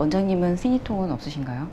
원장님은 생리통은 없으신가요?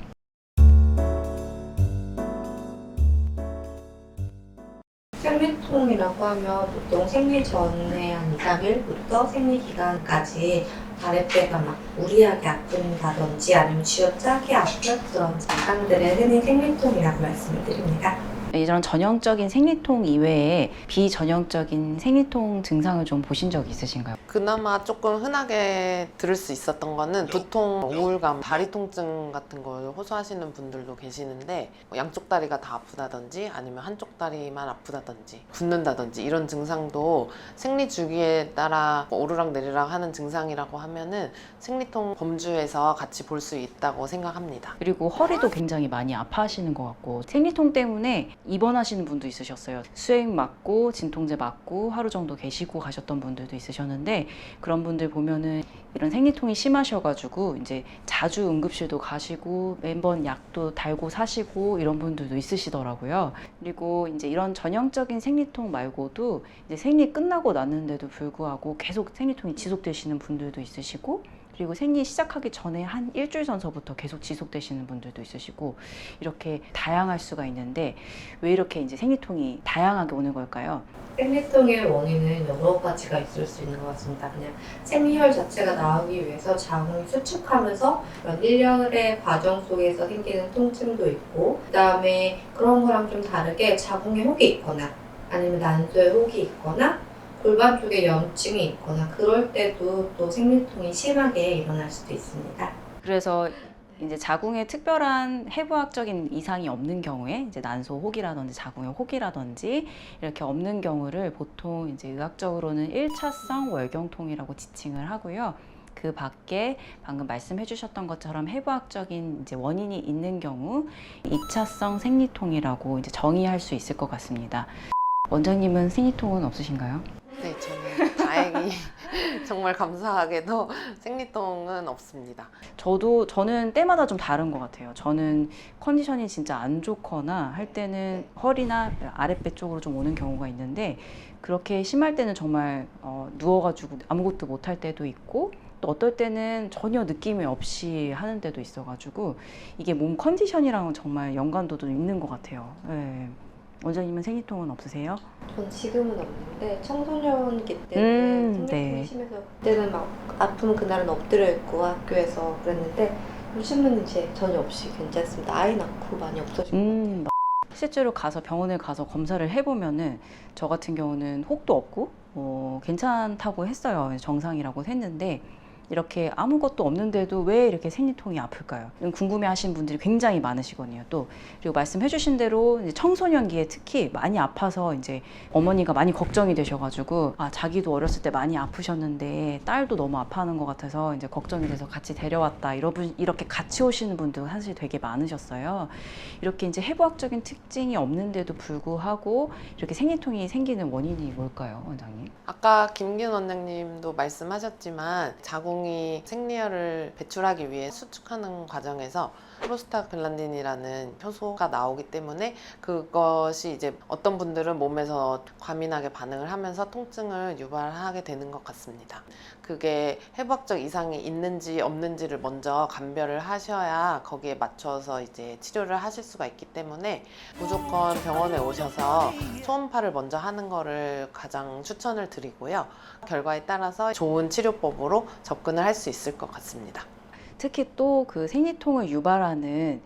생리통이라고 하면 보통 생리 전에 한 2, 3일부터 생리 기간까지 아랫배가 막 무리하게 아픈다든지 아니면 쥐어짜게 아픈 그런 증상들을 흔히 생리통이라고 말씀을 드립니다. 이런 전형적인 생리통 이외에 비전형적인 생리통 증상을 좀 보신 적 있으신가요? 그나마 조금 흔하게 들을 수 있었던 거는 두통, 우울감, 다리 통증 같은 걸 호소하시는 분들도 계시는데 양쪽 다리가 다 아프다든지 아니면 한쪽 다리만 아프다든지 붓는다든지 이런 증상도 생리 주기에 따라 오르락 내리락 하는 증상이라고 하면은 생리통 범주에서 같이 볼 수 있다고 생각합니다. 그리고 허리도 굉장히 많이 아파하시는 것 같고 생리통 때문에 입원하시는 분도 있으셨어요. 수액 맞고 진통제 맞고 하루 정도 계시고 가셨던 분들도 있으셨는데 그런 분들 보면은 이런 생리통이 심하셔가지고 이제 자주 응급실도 가시고 매번 약도 달고 사시고 이런 분들도 있으시더라고요. 그리고 이제 이런 전형적인 생리통 말고도 이제 생리 끝나고 났는데도 불구하고 계속 생리통이 지속되시는 분들도 있으시고 그리고 생리 시작하기 전에 한 일주일 전서부터 계속 지속되시는 분들도 있으시고 이렇게 다양할 수가 있는데 왜 이렇게 이제 생리통이 다양하게 오는 걸까요? 생리통의 원인은 여러 가지가 있을 수 있는 것 같습니다. 그냥 생리혈 자체가 나오기 위해서 자궁이 수축하면서 그런 일련의 과정 속에서 생기는 통증도 있고 그 다음에 그런 거랑 좀 다르게 자궁에 혹이 있거나 아니면 난소에 혹이 있거나 골반 쪽에 염증이 있거나 그럴 때도 또 생리통이 심하게 일어날 수도 있습니다. 그래서 이제 자궁에 특별한 해부학적인 이상이 없는 경우에 이제 난소 혹이라든지 자궁의 혹이라든지 이렇게 없는 경우를 보통 이제 의학적으로는 1차성 월경통이라고 지칭을 하고요. 그 밖에 방금 말씀해 주셨던 것처럼 해부학적인 이제 원인이 있는 경우 2차성 생리통이라고 이제 정의할 수 있을 것 같습니다. 원장님은 생리통은 없으신가요? 네, 저는 다행히 정말 감사하게도 생리통은 없습니다. 저는 때마다 좀 다른 것 같아요. 저는 컨디션이 진짜 안 좋거나 할 때는 허리나 아랫배 쪽으로 좀 오는 경우가 있는데 그렇게 심할 때는 정말 누워가지고 아무것도 못할 때도 있고 또 어떨 때는 전혀 느낌이 없이 하는 때도 있어가지고 이게 몸 컨디션이랑은 정말 연관도도 있는 것 같아요. 네. 원장님은 생리통은 없으세요? 전 지금은 없는데 청소년기 때는 생리통이 네. 심해서 그때는 막 아프면 그날은 엎드려 있고 학교에서 그랬는데 요즘은 이제 전혀 없이 괜찮습니다. 아이 낳고 많이 없어진 것 같아요. 실제로 가서 병원을 가서 검사를 해보면은 저 같은 경우는 혹도 없고 괜찮다고 했어요. 정상이라고 했는데 이렇게 아무것도 없는데도 왜 이렇게 생리통이 아플까요? 궁금해하시는 분들이 굉장히 많으시거든요. 또 그리고 말씀해주신 대로 이제 청소년기에 특히 많이 아파서 이제 어머니가 많이 걱정이 되셔가지고 자기도 어렸을 때 많이 아프셨는데 딸도 너무 아파하는 것 같아서 이제 걱정이 돼서 같이 데려왔다 이렇게 같이 오시는 분들 사실 되게 많으셨어요. 이렇게 이제 해부학적인 특징이 없는데도 불구하고 이렇게 생리통이 생기는 원인이 뭘까요, 원장님? 아까 김기훈 원장님도 말씀하셨지만 자궁이 생리혈을 배출하기 위해 수축하는 과정에서 프로스타글란딘이라는 효소가 나오기 때문에 그것이 이제 어떤 분들은 몸에서 과민하게 반응을 하면서 통증을 유발하게 되는 것 같습니다. 그게 해부학적 이상이 있는지 없는지를 먼저 감별을 하셔야 거기에 맞춰서 이제 치료를 하실 수가 있기 때문에 무조건 병원에 오셔서 초음파를 먼저 하는 거를 가장 추천을 드리고요. 결과에 따라서 좋은 치료법으로 접근을 할 수 있을 것 같습니다. 특히 또 그 생리통을 유발하는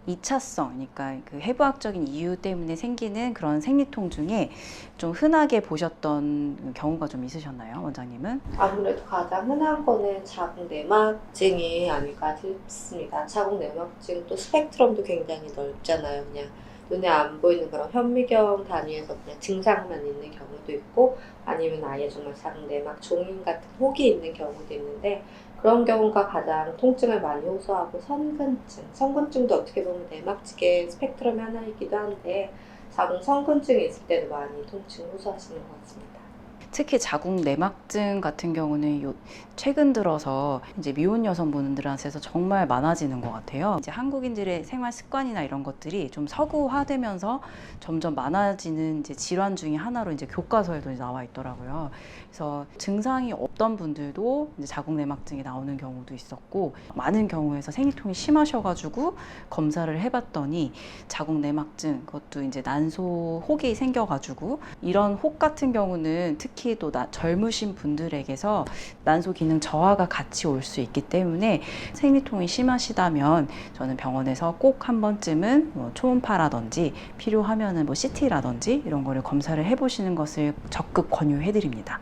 2차성, 그러니까 그 해부학적인 이유 때문에 생기는 그런 생리통 중에 좀 흔하게 보셨던 경우가 좀 있으셨나요, 원장님은? 아무래도 가장 흔한 거는 자궁 내막증이 아닐까 싶습니다. 자궁 내막증 또 스펙트럼도 굉장히 넓잖아요. 그냥 눈에 안 보이는 그런 현미경 단위에서 그냥 증상만 있는 경우도 있고 아니면 아예 정말 자궁 내막 종인 같은 혹이 있는 경우도 있는데 그런 경우가 가장 통증을 많이 호소하고 성근증도 어떻게 보면 내막증의 스펙트럼 하나이기도 한데 자궁 성근증이 있을 때도 많이 통증을 호소하시는 것 같습니다. 특히 자궁 내막증 같은 경우는 최근 들어서 이제 미혼 여성분들한테서 정말 많아지는 것 같아요. 이제 한국인들의 생활 습관이나 이런 것들이 좀 서구화되면서 점점 많아지는 이제 질환 중에 하나로 이제 교과서에도 나와 있더라고요. 그래서 증상이 없던 분들도 이제 자궁 내막증이 나오는 경우도 있었고, 많은 경우에서 생리통이 심하셔가지고 검사를 해봤더니 자궁 내막증, 그것도 이제 난소 혹이 생겨가지고, 이런 혹 같은 경우는 특히 또 젊으신 분들에게서 난소 기능 저하가 같이 올 수 있기 때문에 생리통이 심하시다면 저는 병원에서 꼭 한 번쯤은 뭐 초음파라든지 필요하면은 뭐 CT라든지 이런 거를 검사를 해보시는 것을 적극 권유해드립니다.